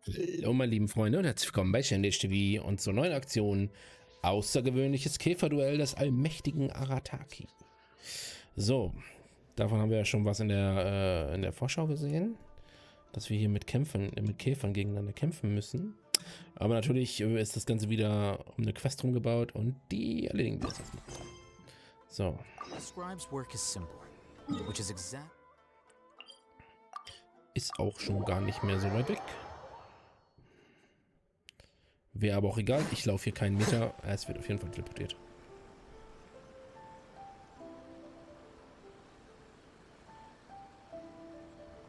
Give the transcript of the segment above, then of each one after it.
Hallo meine lieben Freunde und herzlich willkommen bei Genshin TV und zur neuen Aktion Außergewöhnliches Käferduell des allmächtigen Arataki. So, davon haben wir ja schon was in der Vorschau gesehen, dass wir hier mit Käfern gegeneinander kämpfen müssen. Aber natürlich ist das Ganze wieder um eine Quest rumgebaut und die erledigen wir jetzt erstmal. So. Ist auch schon gar nicht mehr so weit weg. Wäre aber auch egal, ich laufe hier keinen Meter. Es wird auf jeden Fall teleportiert.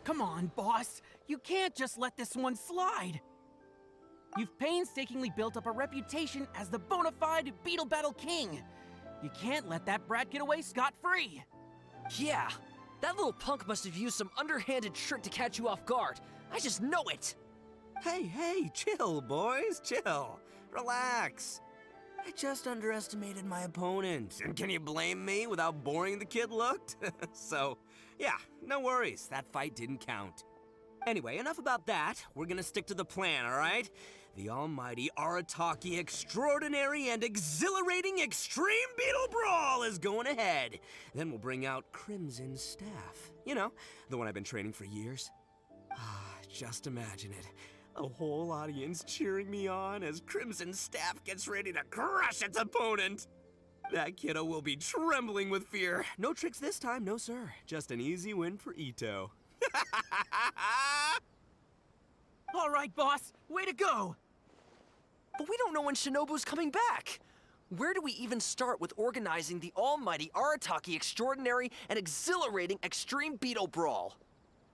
Come on, boss! You can't just let this one slide! You've painstakingly built up a reputation as the bona fide Beetle Battle King! You can't let that brat get away scot-free! Yeah! That little punk must have used some underhanded trick to catch you off guard. I just know it! Hey, chill, boys, chill. Relax. I just underestimated my opponent, and can you blame me with how boring the kid looked? So, yeah, no worries, that fight didn't count. Anyway, enough about that. We're gonna stick to the plan, alright? The almighty Arataki extraordinary and exhilarating extreme beetle brawl is going ahead. Then we'll bring out Crimson Staff. You know, the one I've been training for years. Just imagine it. A whole audience cheering me on as Crimson Staff gets ready to crush its opponent. That kiddo will be trembling with fear. No tricks this time, no sir. Just an easy win for Ito. All right, boss, way to go! But we don't know when Shinobu's coming back! Where do we even start with organizing the almighty Arataki extraordinary and exhilarating extreme beetle brawl?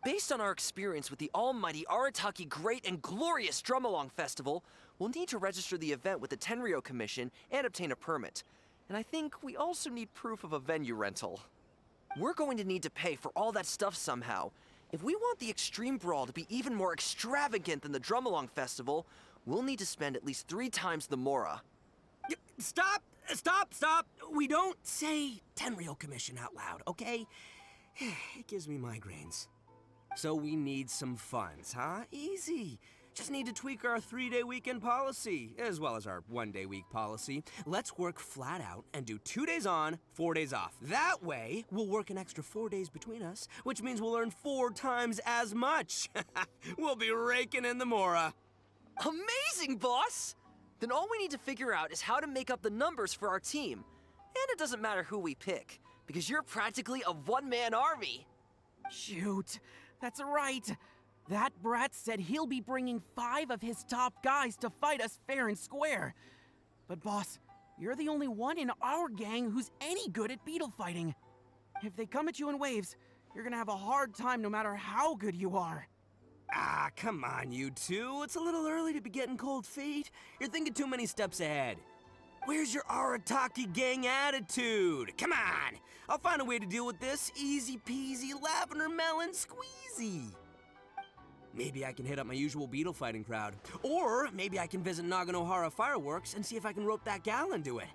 Based on our experience with the almighty Arataki Great and Glorious Drum-Along Festival, we'll need to register the event with the Tenryou Commission and obtain a permit. And I think we also need proof of a venue rental. We're going to need to pay for all that stuff somehow. If we want the Extreme Brawl to be even more extravagant than the Drum-Along Festival, we'll need to spend at least 3 times the Mora. Stop! We don't say Tenryou Commission out loud, okay? It gives me migraines. So we need some funds, huh? Easy. Just need to tweak our 3-day weekend policy, as well as our 1-day week policy. Let's work flat out and do 2 days on, 4 days off. That way, we'll work an extra 4 days between us, which means we'll earn 4 times as much. We'll be raking in the Mora. Amazing, boss! Then all we need to figure out is how to make up the numbers for our team. And it doesn't matter who we pick, because you're practically a one-man army. Shoot, that's right. That brat said he'll be bringing 5 of his top guys to fight us fair and square. But boss, you're the only one in our gang who's any good at beetle fighting. If they come at you in waves, you're gonna have a hard time no matter how good you are. Come on, you two. It's a little early to be getting cold feet. You're thinking too many steps ahead. Where's your Arataki gang attitude? Come on! I'll find a way to deal with this. Easy peasy, lavender melon squeezy. Maybe I can hit up my usual beetle fighting crowd. Or maybe I can visit Naganohara Fireworks and see if I can rope that gal into it.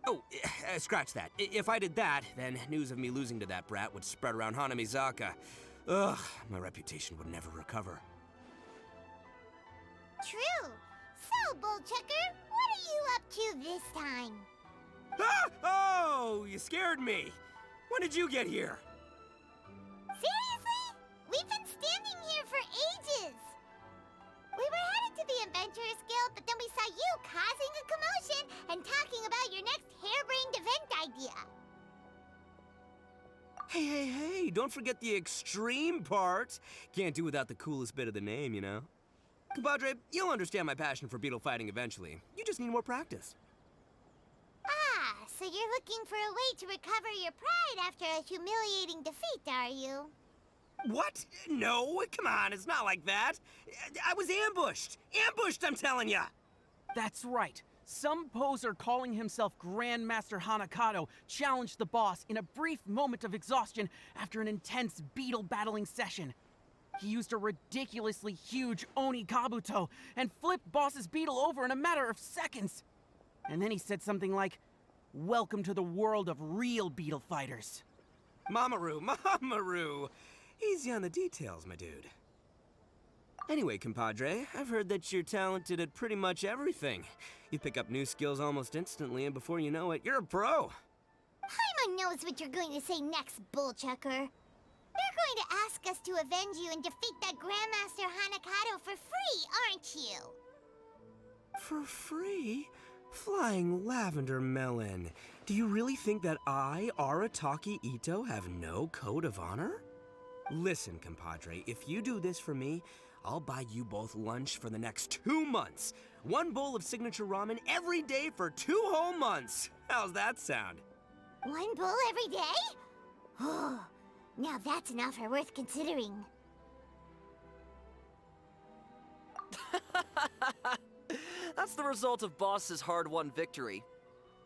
Oh, scratch that. If I did that, then news of me losing to that brat would spread around Hanamizaka. Ugh, my reputation would never recover. True. So, Bullchucker, what are you up to this time? Oh, you scared me. When did you get here? Seriously? We've been standing here for ages. We were headed to the Adventurers Guild, but then we saw you causing a commotion and talking about your next harebrained event idea. Hey, don't forget the extreme part. Can't do without the coolest bit of the name, you know? Compadre, you'll understand my passion for beetle fighting eventually. You just need more practice. So you're looking for a way to recover your pride after a humiliating defeat, are you? What? No, come on, it's not like that. I was ambushed! Ambushed, I'm telling ya! That's right. Some poser calling himself Grandmaster Hanakato challenged the boss in a brief moment of exhaustion after an intense beetle battling session. He used a ridiculously huge Oni Kabuto and flipped boss's beetle over in a matter of seconds. And then he said something like, "Welcome to the world of real beetle fighters." Mamaru! Easy on the details, my dude. Anyway, compadre, I've heard that you're talented at pretty much everything. You pick up new skills almost instantly, and before you know it, you're a pro. Paimon knows what you're going to say next, bullchucker. You're going to ask us to avenge you and defeat that Grandmaster Hanakato for free, aren't you? For free? Flying lavender melon. Do you really think that I, Arataki Ito, have no code of honor? Listen, compadre, if you do this for me, I'll buy you both lunch for the next 2 months. 1 bowl of signature ramen every day for 2 whole months. How's that sound? 1 bowl every day? Oh, now that's an offer worth considering. That's the result of Boss's hard-won victory.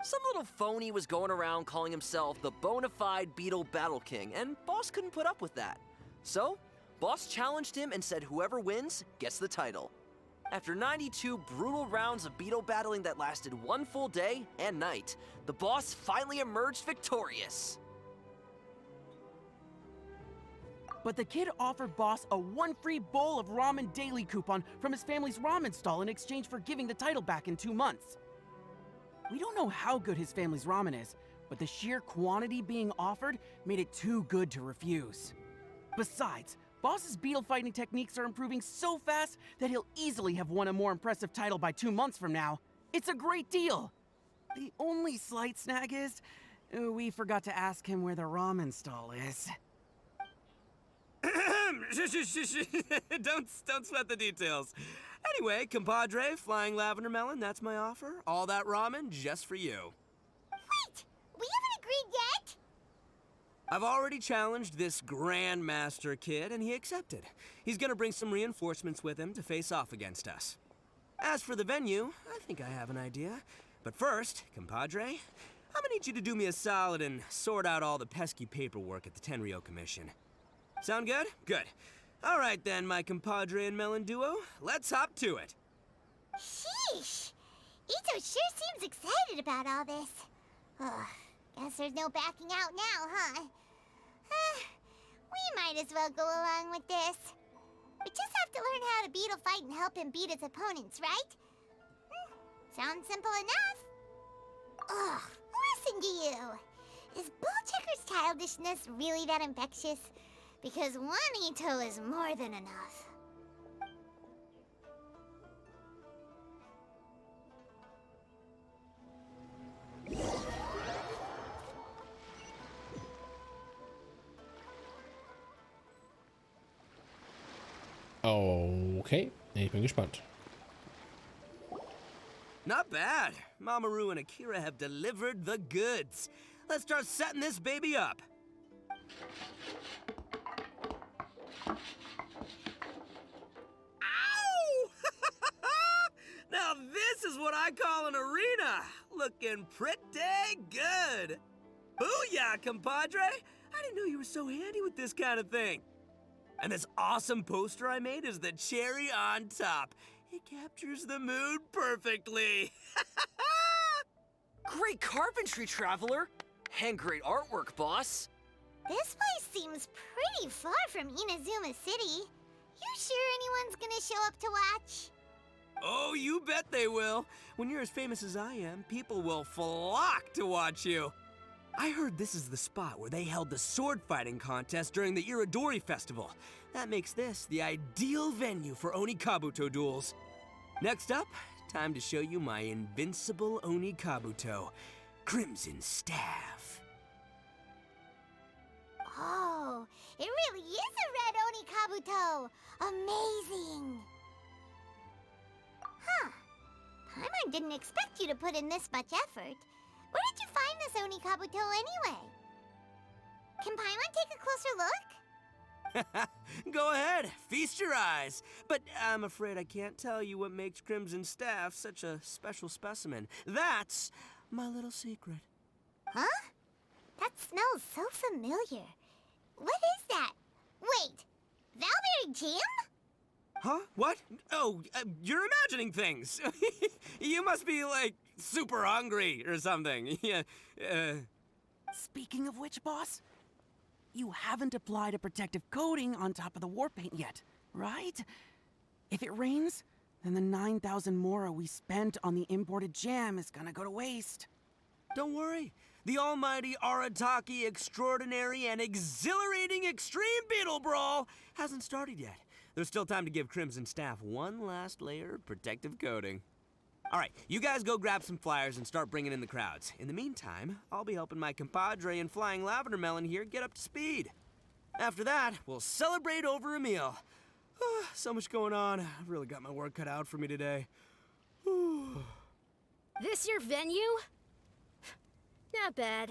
Some little phony was going around calling himself the bona fide Beetle Battle King, and Boss couldn't put up with that. So, Boss challenged him and said whoever wins gets the title. After 92 brutal rounds of Beetle battling that lasted 1 full day and night, the Boss finally emerged victorious. But the kid offered Boss a 1 free bowl of ramen daily coupon from his family's ramen stall in exchange for giving the title back in 2 months. We don't know how good his family's ramen is, but the sheer quantity being offered made it too good to refuse. Besides, Boss's beetle fighting techniques are improving so fast that he'll easily have won a more impressive title by 2 months from now. It's a great deal. The only slight snag is, we forgot to ask him where the ramen stall is. Don't sweat the details. Anyway, compadre, flying lavender melon, that's my offer. All that ramen just for you. Wait! We haven't agreed yet? I've already challenged this Grandmaster kid, and he accepted. He's gonna bring some reinforcements with him to face off against us. As for the venue, I think I have an idea. But first, compadre, I'm gonna need you to do me a solid and sort out all the pesky paperwork at the Tenryo Commission. Sound good? Good. All right then, my compadre and melon duo, let's hop to it. Sheesh! Ito sure seems excited about all this. Ugh, guess there's no backing out now, huh? We might as well go along with this. We just have to learn how to beetle fight and help him beat his opponents, right? Sounds simple enough. Ugh, listen to you. Is Bullchecker's childishness really that infectious? Because 1 Ito is more than enough. Okay, ich bin gespannt. Not bad. Mamoru and Akira have delivered the goods. Let's start setting this baby up. Ow! Now this is what I call an arena. Looking pretty good. Booyah, compadre! I didn't know you were so handy with this kind of thing. And this awesome poster I made is the cherry on top. It captures the mood perfectly. Great carpentry, Traveler! And great artwork, Boss! This place seems pretty far from Inazuma City. You sure anyone's gonna show up to watch? Oh, you bet they will. When you're as famous as I am, people will flock to watch you. I heard this is the spot where they held the sword fighting contest during the Iridori Festival. That makes this the ideal venue for Onikabuto duels. Next up, time to show you my invincible Onikabuto, Crimson Staff. Oh, it really is a red Onikabuto! Amazing! Huh. Paimon didn't expect you to put in this much effort. Where did you find this Onikabuto anyway? Can Paimon take a closer look? Go ahead, feast your eyes. But I'm afraid I can't tell you what makes Crimson Staff such a special specimen. That's my little secret. Huh? That smells so familiar. What is that? Wait, Valberry Jam? Huh? What? Oh, you're imagining things. You must be, like, super hungry or something. Yeah, Speaking of which, Boss, you haven't applied a protective coating on top of the war paint yet, right? If it rains, then the 9,000 mora we spent on the imported jam is gonna go to waste. Don't worry. The almighty Arataki extraordinary and exhilarating extreme beetle brawl hasn't started yet. There's still time to give Crimson Staff one last layer of protective coating. All right, you guys go grab some flyers and start bringing in the crowds. In the meantime, I'll be helping my compadre and Flying Lavender Melon here get up to speed. After that, we'll celebrate over a meal. So much going on. I've really got my work cut out for me today. This your venue? Not bad.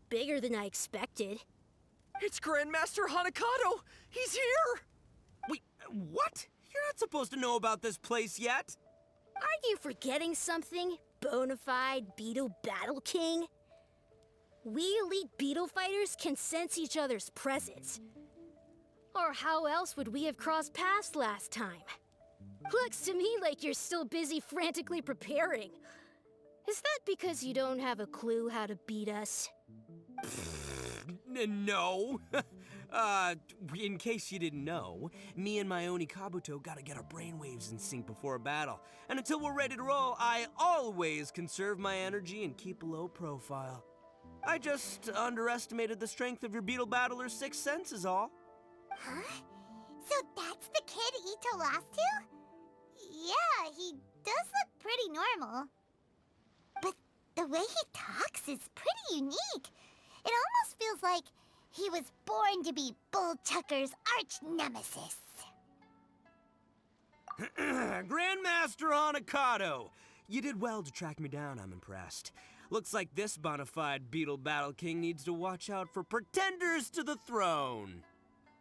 Bigger than I expected. It's Grandmaster Hanakato! He's here! Wait, what? You're not supposed to know about this place yet. Aren't you forgetting something, bonafide Beetle Battle King? We elite beetle fighters can sense each other's presence. Or how else would we have crossed paths last time? Looks to me like you're still busy frantically preparing. Is that because you don't have a clue how to beat us? No. In case you didn't know, me and my Oni Kabuto gotta get our brainwaves in sync before a battle. And until we're ready to roll, I always conserve my energy and keep a low profile. I just underestimated the strength of your beetle battler's sixth sense is all. Huh? So that's the kid Ito lost to? Yeah, he does look pretty normal. But the way he talks is pretty unique. It almost feels like he was born to be Bullchucker's arch nemesis. Grandmaster Hanakato! You did well to track me down, I'm impressed. Looks like this bona fide Beetle Battle King needs to watch out for pretenders to the throne.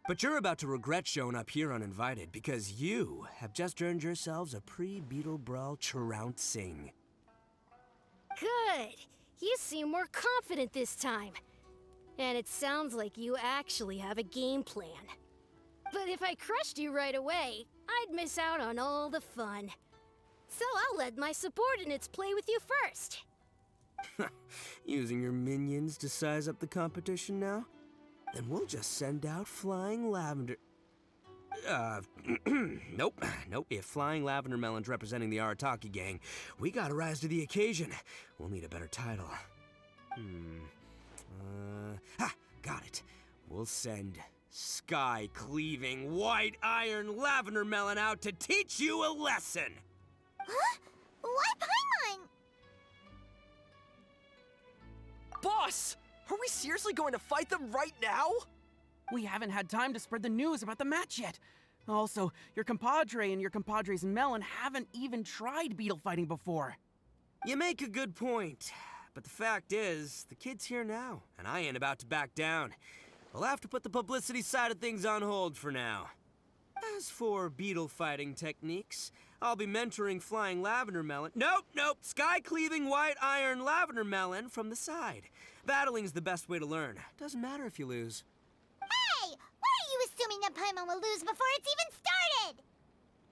But you're about to regret showing up here uninvited because you have just earned yourselves a pre-Beetle Brawl trouncing. Good. You seem more confident this time. And it sounds like you actually have a game plan. But if I crushed you right away, I'd miss out on all the fun. So I'll let my subordinates play with you first. Using your minions to size up the competition now? Then we'll just send out Flying Lavender... Nope. If Flying Lavender Melon's representing the Arataki gang, we gotta rise to the occasion. We'll need a better title. Got it. We'll send Sky-Cleaving White Iron Lavender Melon out to teach you a lesson! Huh? Why Paimon? Boss! Are we seriously going to fight them right now? We haven't had time to spread the news about the match yet. Also, your compadre and your compadre's melon haven't even tried beetle fighting before. You make a good point. But the fact is, the kid's here now, and I ain't about to back down. We'll have to put the publicity side of things on hold for now. As for beetle fighting techniques, I'll be mentoring Flying Lavender Melon. Nope! Sky-Cleaving White Iron Lavender Melon from the side. Battling's the best way to learn. Doesn't matter if you lose. Hey! Why are you assuming that Paimon will lose before it's even started?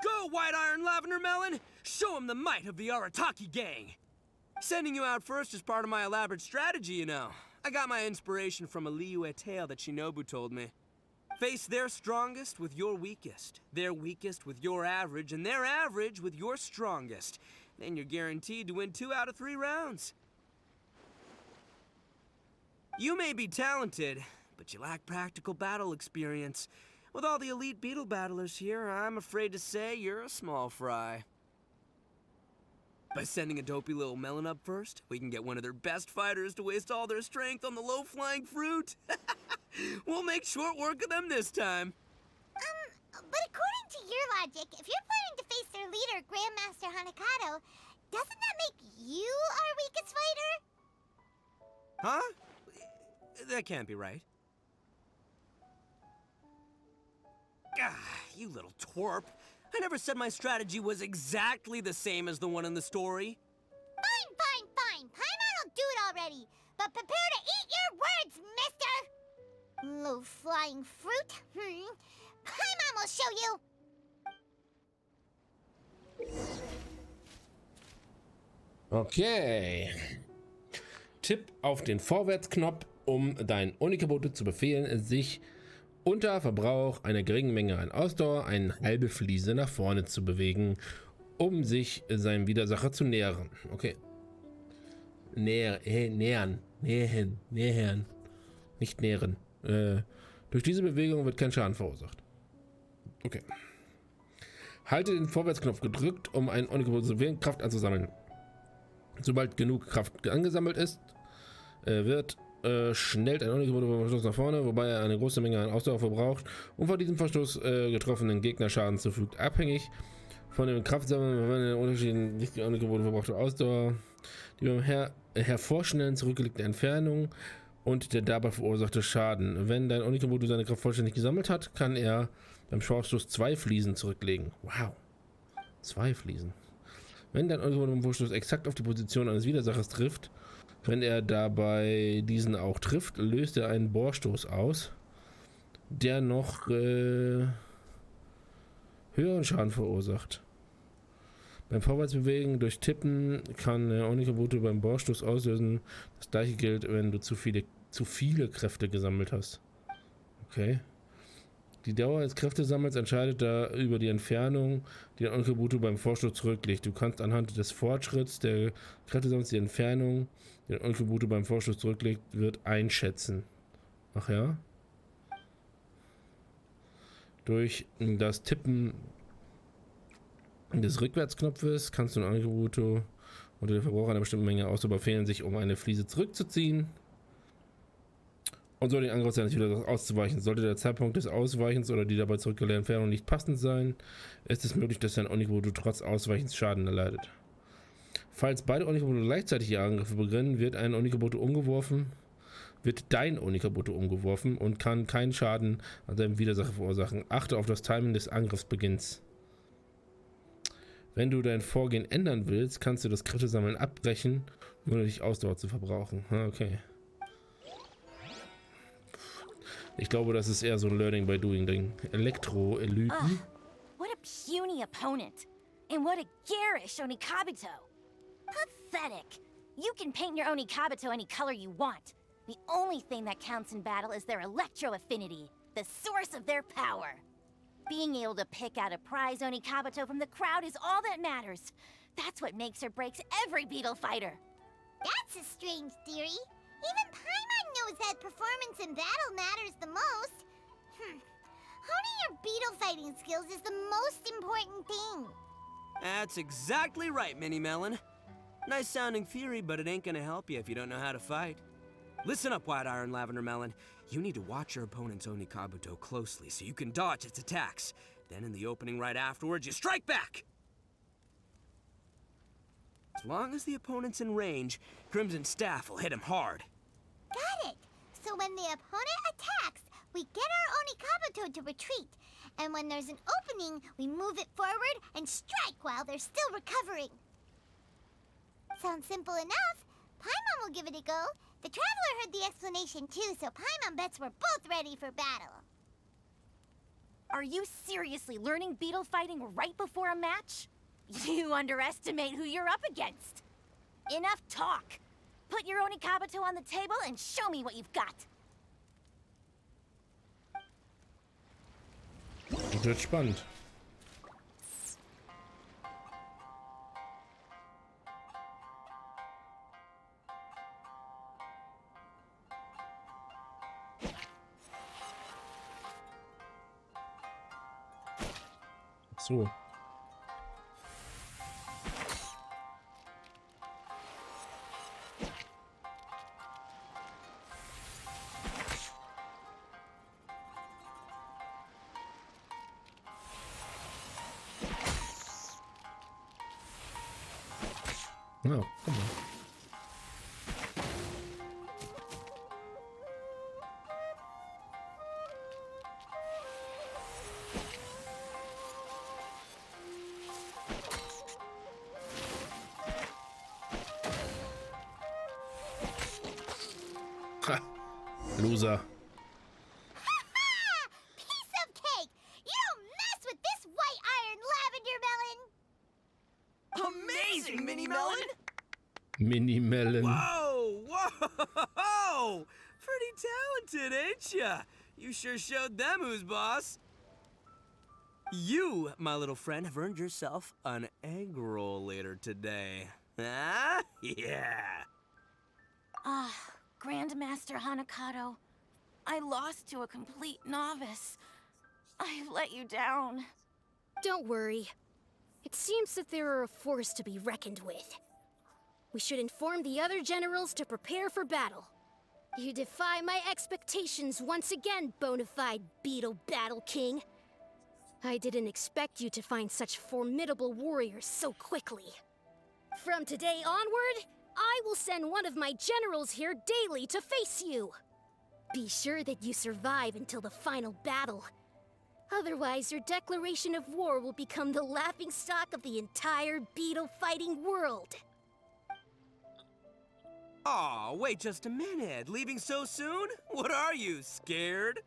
Go, White Iron Lavender Melon! Show him the might of the Arataki gang! Sending you out first is part of my elaborate strategy, you know. I got my inspiration from a Liyue tale that Shinobu told me. Face their strongest with your weakest, their weakest with your average, and their average with your strongest. Then you're guaranteed to win 2 out of 3 rounds. You may be talented, but you lack practical battle experience. With all the elite beetle battlers here, I'm afraid to say you're a small fry. By sending a dopey little melon up first, we can get one of their best fighters to waste all their strength on the low-flying fruit. We'll make short work of them this time. But according to your logic, if you're planning to face their leader, Grandmaster Hanakato, doesn't that make you our weakest fighter? Huh? That can't be right. You little twerp. I never said my strategy was exactly the same as the one in the story. Fine. Paimon will do it already. But prepare to eat your words, mister! Low-flying fruit? Paimon will show you! Okay. Tipp auf den Vorwärtsknopf, um deinen Onikabote zu befehlen, sich unter Verbrauch einer geringen Menge an Ausdauer eine halbe Fliese nach vorne zu bewegen, um sich seinem Widersacher zu nähern. Okay. Nähern. Nicht nähren. Durch diese Bewegung wird kein Schaden verursacht. Okay. Halte den Vorwärtsknopf gedrückt, um einen Onigebot zu wählen, Kraft anzusammeln. Sobald genug Kraft angesammelt ist, wird schnellt ein Onigebot nach vorne, wobei er eine große Menge an Ausdauer verbraucht und von diesem Verstoß getroffenen Gegner Schaden zufügt. Abhängig von dem Kraftsammeln werden unterschiedlichen nicht Onigebot verbrauchte Ausdauer, die beim Hervorschnellen zurückgelegte Entfernung und der dabei verursachte Schaden. Wenn dein Onigebot seine Kraft vollständig gesammelt hat, kann er beim Vorstoß 2 Fliesen zurücklegen. Wow. 2 Fliesen. Wenn dein Onigebot beim Vorstoß exakt auf die Position eines Widersachers trifft, wenn er dabei diesen auch trifft, löst er einen Bohrstoß aus, der noch höheren Schaden verursacht. Beim Vorwärtsbewegen durch Tippen kann Onikebote beim Bohrstoß auslösen. Das gleiche gilt, wenn du zu viele Kräfte gesammelt hast. Okay. Die Dauer des Kräftesammels entscheidet da über die Entfernung, die der Onikebote beim Vorstoß zurücklegt. Du kannst anhand des Fortschritts der Kräftesammels die Entfernung, die der Onikebote beim Vorstoß zurücklegt, wird einschätzen. Ach ja? Durch das Tippen des Rückwärtsknopfes kannst du ein Angebot unter der Verbrauch einer bestimmten Menge Ausdauer befehlen, sich um eine Fliese zurückzuziehen und so den Angriff seines Widersachers auszuweichen. Sollte der Zeitpunkt des Ausweichens oder die dabei zurückgelegte Entfernung nicht passend sein, ist es möglich, dass dein Onigebot trotz Ausweichens Schaden erleidet. Falls beide Onikebote gleichzeitig ihre Angriffe beginnen, wird dein Onigebot umgeworfen und kann keinen Schaden an deinem Widersacher verursachen. Achte auf das Timing des Angriffsbeginns. Wenn du dein Vorgehen ändern willst, kannst du das Kräftesammeln abbrechen, ohne dich Ausdauer zu verbrauchen. Okay. Ich glaube, das ist eher so ein Learning by Doing Ding. Elektro-Elyten. What a puny opponent. And what a garish Onikabuto. Pathetic. You can paint your Onikabuto any color you want. The only thing that counts in battle is their electro affinity, the source of their power. Being able to pick out a prize Onikabuto from the crowd is all that matters. That's what makes or breaks every beetle fighter. That's a strange theory. Even Paimon knows that performance in battle matters the most. Honing your beetle fighting skills is the most important thing. That's exactly right, Mini Melon. Nice sounding theory, but it ain't gonna help you if you don't know how to fight. Listen up, White Iron Lavender Melon. You need to watch your opponent's Onikabuto closely so you can dodge its attacks. Then in the opening right afterwards, you strike back! As long as the opponent's in range, Crimson Staff will hit him hard. Got it. So when the opponent attacks, we get our Onikabuto to retreat. And when there's an opening, we move it forward and strike while they're still recovering. Sounds simple enough. Paimon will give it a go. The Traveler heard the explanation too, so Paimon bets we're both ready for battle. Are you seriously learning beetle fighting right before a match? You underestimate who you're up against. Enough talk. Put your Onikabuto on the table and show me what you've got. Das wird spannend. So. Oh, come on. Ha, loser. Piece of cake! You don't mess with this White Iron Lavender Melon! Amazing, Mini Melon! Mini Melon. Whoa! Whoa! Pretty talented, ain't ya? You sure showed them who's boss. You, my little friend, have earned yourself an egg roll later today. Huh? Yeah. Grandmaster Hanakato, I lost to a complete novice. I've let you down. Don't worry. It seems that there are a force to be reckoned with. We should inform the other generals to prepare for battle. You defy my expectations once again, bona fide Beetle Battle King. I didn't expect you to find such formidable warriors so quickly. From today onward, I will send one of my generals here daily to face you. Be sure that you survive until the final battle. Otherwise, your declaration of war will become the laughingstock of the entire beetle fighting world. Aw, wait just a minute. Leaving so soon? What are you, scared?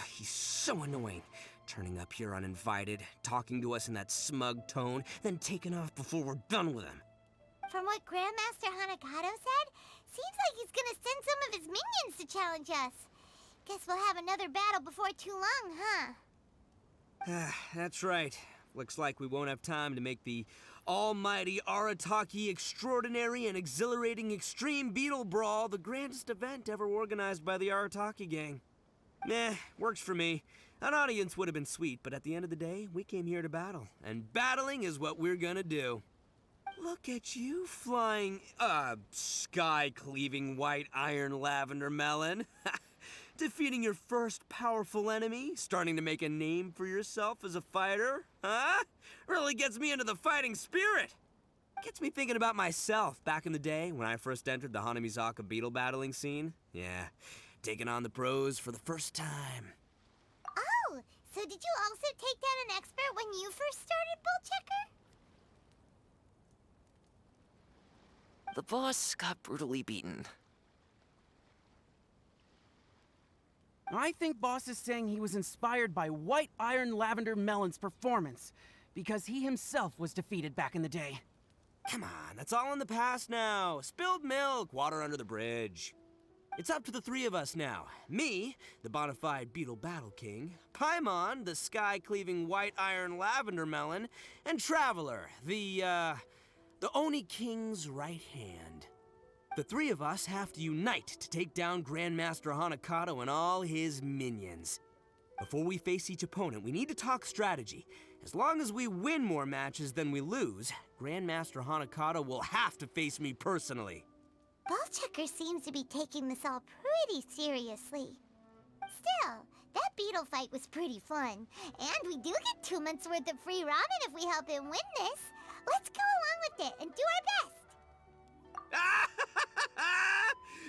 He's so annoying. Turning up here uninvited, talking to us in that smug tone, then taking off before we're done with him. From what Grandmaster Hanakato said, seems like he's gonna send some of his minions to challenge us. Guess we'll have another battle before too long, huh? That's right. Looks like we won't have time to make the almighty Arataki extraordinary and exhilarating extreme beetle brawl the grandest event ever organized by the Arataki gang. Works for me. An audience would have been sweet, but at the end of the day, we came here to battle. And battling is what we're gonna do. Look at you flying, sky-cleaving white iron lavender melon. Defeating your first powerful enemy, starting to make a name for yourself as a fighter, huh? Really gets me into the fighting spirit. Gets me thinking about myself back in the day when I first entered the Hanamizaka beetle battling scene. Yeah, taking on the pros for the first time. Oh, so did you also take down an expert when you first started, Bullchecker? The boss got brutally beaten. I think Boss is saying he was inspired by White Iron Lavender Melon's performance, because he himself was defeated back in the day. Come on, that's all in the past now. Spilled milk, water under the bridge. It's up to the three of us now. Me, the bona fide Beetle Battle King, Paimon, the sky-cleaving white iron lavender melon, and Traveler, the Oni King's right hand. The three of us have to unite to take down Grandmaster Hanakato and all his minions. Before we face each opponent, we need to talk strategy. As long as we win more matches than we lose, Grandmaster Hanakato will have to face me personally. Bullchecker seems to be taking this all pretty seriously. Still, that beetle fight was pretty fun. And we do get 2 months worth of free ramen if we help him win this. Let's go along with it and do our best.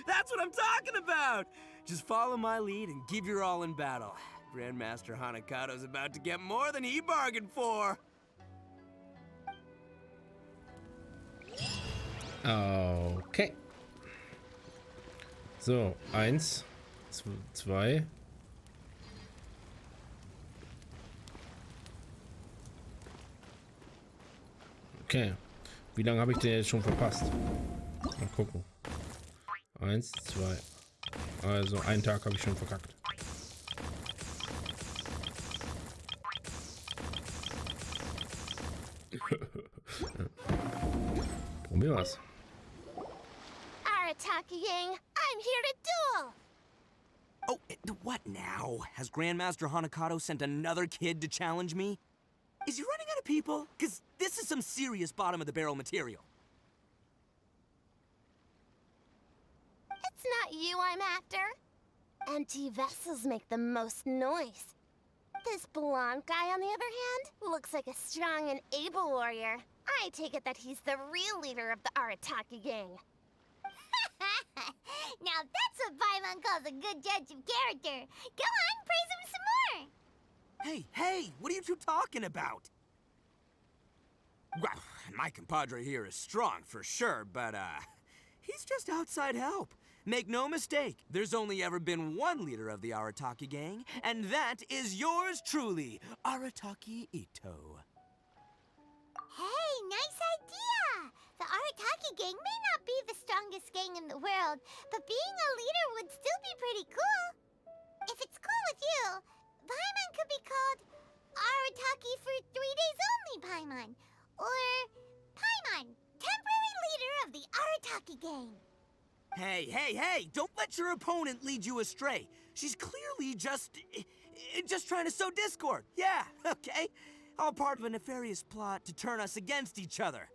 That's what I'm talking about! Just follow my lead and give your all in battle. Grandmaster Hanakato's about to get more than he bargained for. Okay. So, 1, 2. Okay. Wie lange habe ich den jetzt schon verpasst? Mal gucken. 1, 2. Also, einen Tag habe ich schon verkackt. Probier was. Arataki gang, I'm here to duel! Oh, what now? Has Grandmaster Hanakato sent another kid to challenge me? Is he running out of people? Because this is some serious bottom-of-the-barrel material. It's not you I'm after. Empty vessels make the most noise. This blonde guy, on the other hand, looks like a strong and able warrior. I take it that he's the real leader of the Arataki gang. Now that's what Paimon calls a good judge of character. Go on, praise him some more. Hey, what are you two talking about? Well, my compadre here is strong for sure, but, he's just outside help. Make no mistake, there's only ever been one leader of the Arataki gang, and that is yours truly, Arataki Ito. Hey, nice idea. The Arataki gang may not be the strongest gang in the world, but being a leader would still be pretty cool. If it's cool with you, Paimon could be called Arataki for 3 days only Paimon. Or Paimon, temporary leader of the Arataki gang. Hey, don't let your opponent lead you astray. She's clearly just trying to sow discord. Yeah, okay. All part of a nefarious plot to turn us against each other.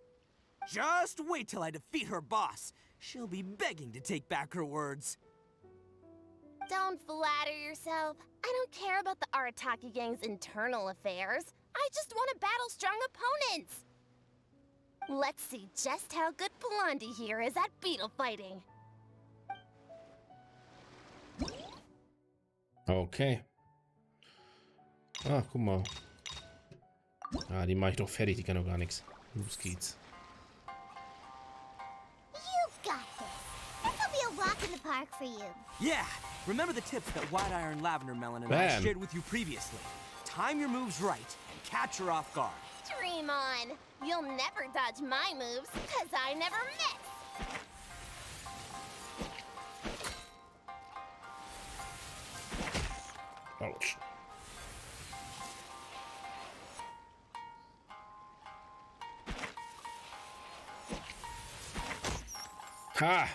Just wait till I defeat her boss. She'll be begging to take back her words. Don't flatter yourself. I don't care about the Arataki gang's internal affairs. I just want to battle strong opponents. Let's see just how good Blondie here is at beetle fighting. Okay. Ah, guck mal. Ah, die mache ich doch fertig, die kann doch gar nichts. Los geht's. You got this. This'll be a walk in the park for you. Yeah, remember the tips that White Iron Lavender Melon and Bam. I shared with you previously. Time your moves right and catch her off guard. Dream on. You'll never dodge my moves, cause I never miss. Ouch. Ha!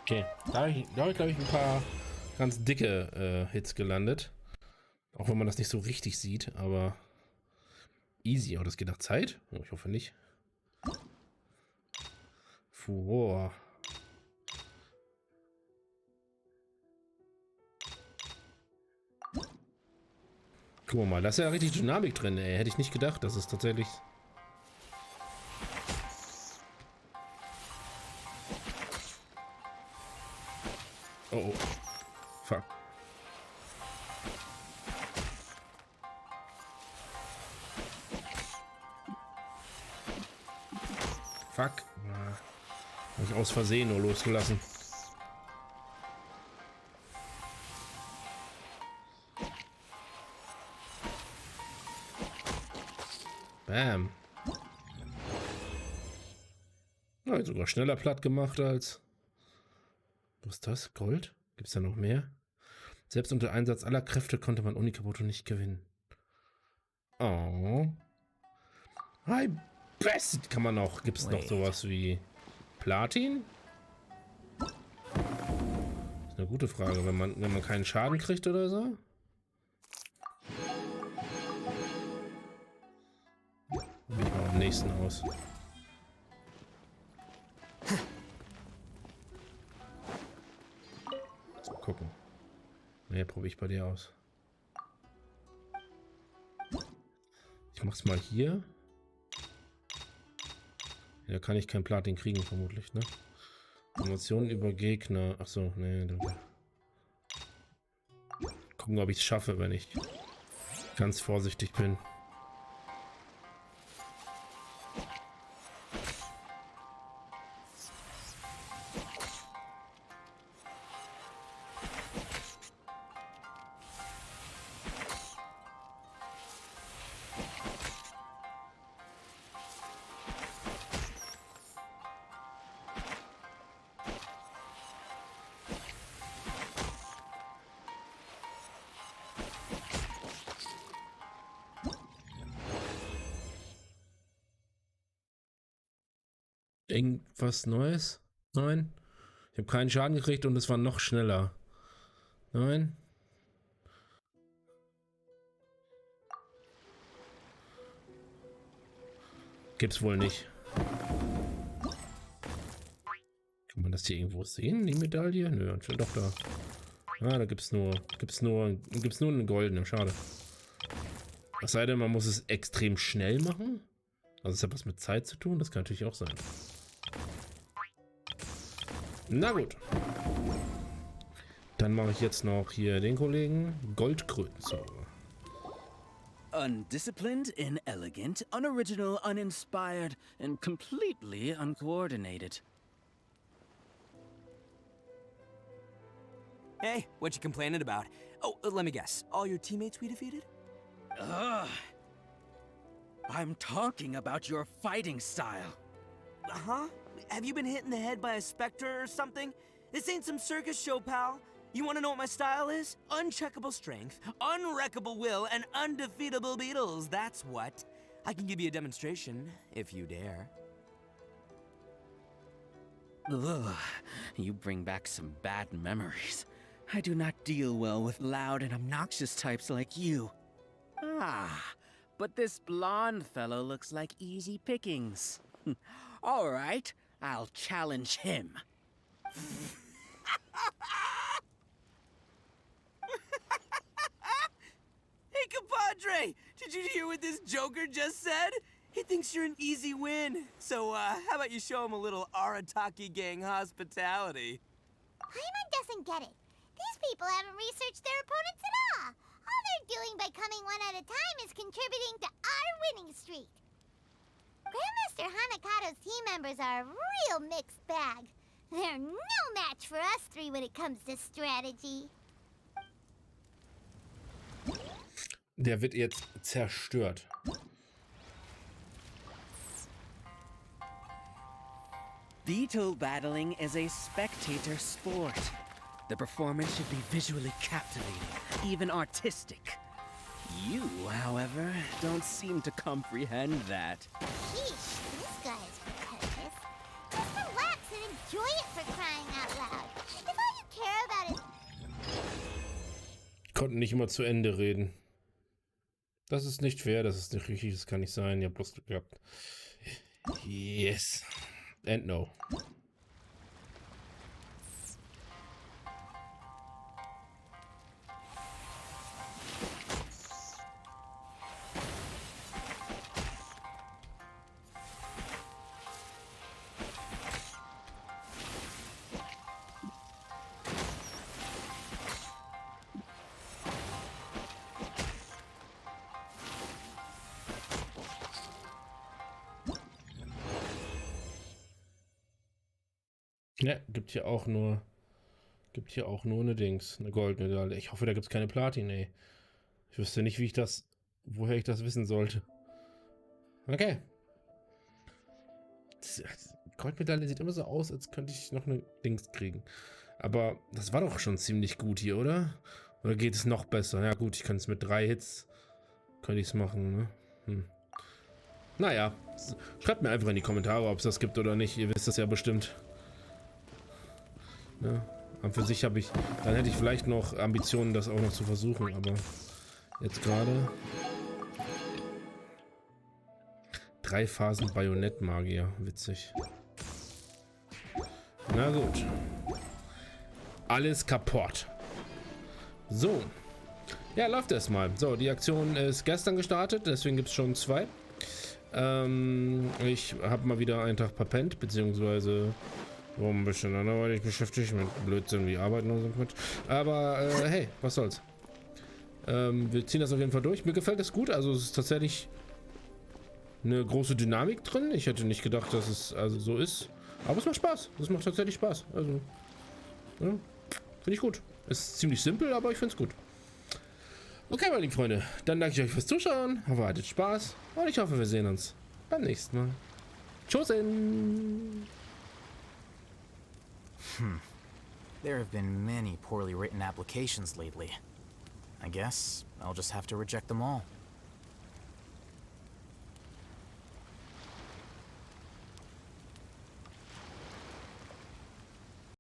Okay, da habe ich, glaube ich, ein paar ganz dicke Hits gelandet. Auch wenn man das nicht so richtig sieht, aber easy. Oh, das geht nach Zeit? Oh, ich hoffe nicht. Furor. Guck mal, da ist ja richtig Dynamik drin, ey. Hätte ich nicht gedacht, dass es tatsächlich... Oh, oh. Fuck. Fuck. Hab ich aus Versehen nur losgelassen. Bam. Ja, sogar schneller platt gemacht als... Was ist das? Gold? Gibt's da noch mehr? Selbst unter Einsatz aller Kräfte konnte man Onikabuto nicht gewinnen. Oh. Hi, best! Kann man noch... Gibt's noch sowas wie... Platin? Ist eine gute Frage. Wenn man keinen Schaden kriegt oder so? Probier ich mal am nächsten aus. Mal gucken. Ne, probiere ich bei dir aus. Ich mach's mal hier. Ja, kann ich kein Platin kriegen, vermutlich, ne? Emotionen über Gegner. Achso, ne. Gucken, ob ich es schaffe, wenn ich ganz vorsichtig bin. Irgendwas Neues? Nein. Ich habe keinen Schaden gekriegt und es war noch schneller. Nein. Gibt's wohl nicht. Kann man das hier irgendwo sehen, die Medaille? Nö, anscheinend doch da. Ah, da gibt's nur eine goldene. Schade. Es sei denn, man muss es extrem schnell machen. Also es hat was mit Zeit zu tun, das kann natürlich auch sein. Na gut. Dann mache ich jetzt noch hier den Kollegen Goldkrötenzauber. Undisciplined, inelegant, unoriginal, uninspired, and completely uncoordinated. Hey, what you complaining about? Oh, let me guess. All your teammates we defeated? Ugh. I'm talking about your fighting style. Huh? Have you been hit in the head by a specter or something? This ain't some circus show, pal. You wanna know what my style is? Uncheckable strength, unwreckable will, and undefeatable beetles, that's what. I can give you a demonstration, if you dare. Ugh, you bring back some bad memories. I do not deal well with loud and obnoxious types like you. Ah, but this blonde fellow looks like easy pickings. All right, I'll challenge him. Hey, compadre! Did you hear what this joker just said? He thinks you're an easy win. So, how about you show him a little Arataki gang hospitality? Paimon doesn't get it. These people haven't researched their opponents at all. All they're doing by coming one at a time is contributing to our winning streak. Grandmaster Hanakado's team members are a real mixed bag. They're no match for us three when it comes to strategy. Der wird jetzt zerstört. Beetle battling is a spectator sport. The performance should be visually captivating, even artistic. You, however, don't seem to comprehend that. Sheesh, this guy is precocious. Just relax and enjoy it for crying out loud. If all you care about is... Konnten nicht immer zu Ende reden. Das ist nicht fair, das ist nicht richtig, das kann nicht sein. Ihr habt bloß Glück gehabt. Yes. And no. Ja, gibt hier auch nur eine Dings, eine Goldmedaille. Ich hoffe, da gibt es keine Platin, ey. Ich wüsste nicht, woher ich das wissen sollte. Okay. Die Goldmedaille sieht immer so aus, als könnte ich noch eine Dings kriegen. Aber das war doch schon ziemlich gut hier, oder? Oder geht es noch besser? Ja gut, ich kann es mit 3 Hits, könnte ich es machen, ne? Naja, schreibt mir einfach in die Kommentare, ob es das gibt oder nicht. Ihr wisst das ja bestimmt. Ja, und für sich dann hätte ich vielleicht noch Ambitionen, das auch noch zu versuchen, aber jetzt gerade 3 Phasen Bajonettmagier, witzig. Na gut. Alles kaputt. So. Ja, läuft erstmal. So, die Aktion ist gestern gestartet, deswegen gibt es schon 2. Ich habe mal wieder einen Tag verpennt, beziehungsweise ein bisschen anderweitig beschäftigt mit Blödsinn wie Arbeiten und so mit. Aber hey, was soll's. Wir ziehen das auf jeden Fall durch. Mir gefällt es gut. Also es ist tatsächlich eine große Dynamik drin. Ich hätte nicht gedacht, dass es also so ist. Aber es macht Spaß. Es macht tatsächlich Spaß. Also ja, finde ich gut. Es ist ziemlich simpel, aber ich finde es gut. Okay, meine lieben Freunde. Dann danke ich euch fürs Zuschauen. Hoffe, ihr hattet Spaß. Und ich hoffe, wir sehen uns beim nächsten Mal. Tschüsschen! There have been many poorly written applications lately. I guess I'll just have to reject them all.